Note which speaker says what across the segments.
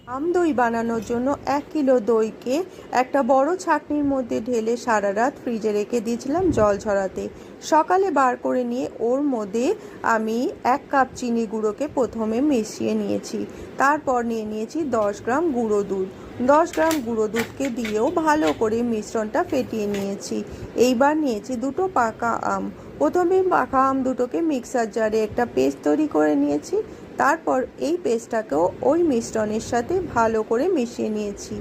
Speaker 1: আম দই বানানোর জন্য 1 কিলো দইকে একটা বড় ছাঁকনির মধ্যে ঢেলে সারা রাত ফ্রিজে রেখে দিয়েছিলাম জল ঝরাতে। সকালে বার করে নিয়ে ওর মধ্যে আমি 1 কাপ চিনি গুঁড়োকে প্রথমে মিশিয়ে নিয়েছি। তারপর নিয়ে নিয়েছি 10 গ্রাম গুঁড়ো দুধ। 10 গ্রাম গুঁড়ো দুধকে দিয়েও ভালো করে মিশ্রণটা ফেটিয়ে নিয়েছি। এইবার নিয়েছি দুটো পাকা আম। প্রথমে পাকা আম দুটোকে মিক্সার জারে একটা পেস্ট তৈরি করে নিয়েছি। তারপর এই পেস্টটাকেও ওই মিশ্রণের সাথে ভালো করে মিশিয়ে নিয়েছি।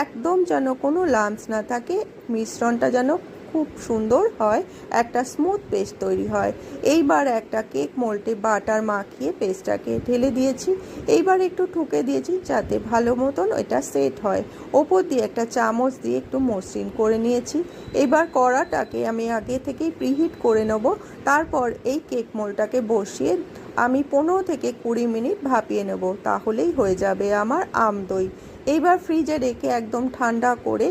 Speaker 1: একদম যেন কোনো লাম্পস না থাকে, মিশ্রণটা যেন খুব সুন্দর হয়, একটা স্মুথ পেস্ট তৈরি হয়। এইবার একটা কেক মোল্ডে বাটার মাখিয়ে পেস্টটাকে ঢেলে দিয়েছি। এইবার একটু ঠুকে দিয়েছি যাতে ভালো মতন এটা সেট হয়। ওপর দিয়ে একটা চামচ দিয়ে একটু মসৃণ করে নিয়েছি। এবার কড়াটাকে আমি আগে থেকেই প্রিহিট করে নেব। তারপর এই কেক মোল্ডটাকে বসিয়ে আমি 15 থেকে 20 মিনিট ভাপিয়ে নেব, তাহলেই হয়ে যাবে আমার আম দই। এইবার ফ্রিজে রেখে একদম ঠান্ডা করে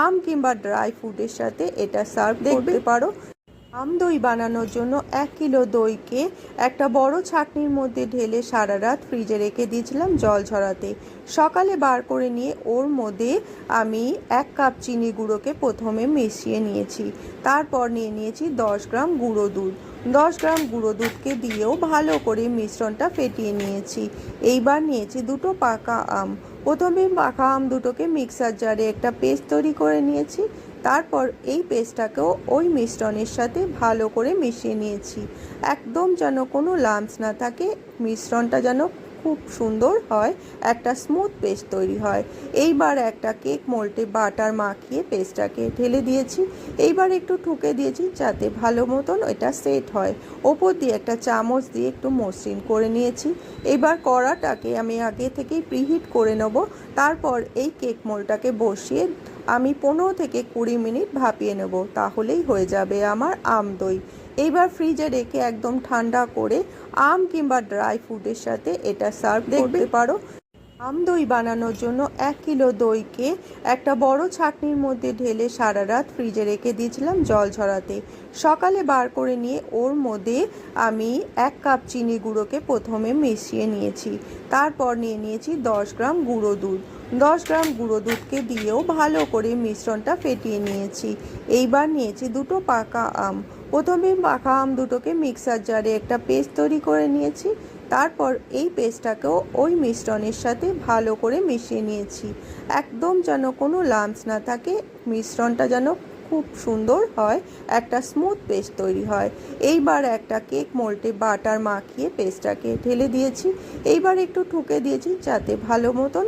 Speaker 1: আম কিংবা ড্রাই ফ্রুটের সাথে এটা সার্ভ করতে পারো। আম দই বানানোর জন্য 1 কিলো দইকে একটা বড় ছাঁকনির মধ্যে ঢেলে সারা রাত ফ্রিজে রেখে দিয়েছিলাম জল ঝরাতে। সকালে বার করে নিয়ে ওর মধ্যে আমি 1 কাপ চিনি গুঁড়োকে প্রথমে মিশিয়ে নিয়েছি। তারপর নিয়ে নিয়েছি 10 গ্রাম গুঁড়ো দুধ। 10 গ্রাম গুঁড়ো দুধকে দিয়েও ভালো করে মিশ্রণটা ফেটিয়ে নিয়েছি। এইবার নিয়েছি দুটো পাকা আম। প্রথমে পাকা আম দুটোকে মিক্সার জারে একটা পেস্ট তৈরি করে নিয়েছি। তারপর এই পেস্টটাকেও ওই মিশ্রণের সাথে ভালো করে মিশিয়ে নিয়েছি। একদম যেন কোনো লাম্পস না থাকে, মিশ্রণটা যেন খুব সুন্দর হয়, একটা স্মুথ পেস্ট তৈরি হয়। এইবার একটা কেক মোল্ডে বাটার মাখিয়ে পেস্টটাকে ঢেলে দিয়েছি। এইবার একটু ঠুকে দিয়েছি যাতে ভালো মতন এটা সেট হয়। ওপর দিয়ে একটা চামচ দিয়ে একটু মসৃণ করে নিয়েছি। এবার কড়াটাকে আমি আগে থেকেই প্রিহিট করে নেব। তারপর এই কেক মোল্ডটাকে বসিয়ে আমি 15 থেকে 20 মিনিট ভাপিয়ে নেব, তাহলেই হয়ে যাবে আমার আম দই। এইবার ফ্রিজে রেখে একদম ঠান্ডা করে আম কিংবা ড্রাই ফ্রুটের সাথে এটা সার্ভ করতে পারো। আম দই বানানোর জন্য 1 কিলো দইকে একটা বড় ছাঁকনির মধ্যে ঢেলে সারা রাত ফ্রিজে রেখে দিয়েছিলাম জল ঝরাতে। সকালে বার করে নিয়ে ওর মধ্যে আমি 1 কাপ চিনি গুঁড়োকে প্রথমে মিশিয়ে নিয়েছি। তারপর নিয়ে নিয়েছি 10 গ্রাম গুঁড়ো দুধ। 10 গ্রাম গুঁড়ো দুধকে দিয়েও ভালো করে মিশ্রণটা ফেটিয়ে নিয়েছি। এইবার নিয়েছি দুটো পাকা আম। প্রথমে পাকা আম দুটোকে মিক্সার জারে একটা পেস্ট তৈরি করে নিয়েছি। তারপর এই পেস্টটাকেও ওই মিশ্রণের সাথে ভালো করে মিশিয়ে নিয়েছি। একদম যেন কোনো লাম্পস না থাকে, মিশ্রণটা যেন খুব সুন্দর হয়, একটা স্মুথ পেস্ট তৈরি হয়। এইবার একটা কেক মোল্ডে বাটার মাখিয়ে পেস্টটাকে ঢেলে দিয়েছি। এইবার একটু ঠুকে দিয়েছি যাতে ভালো মতন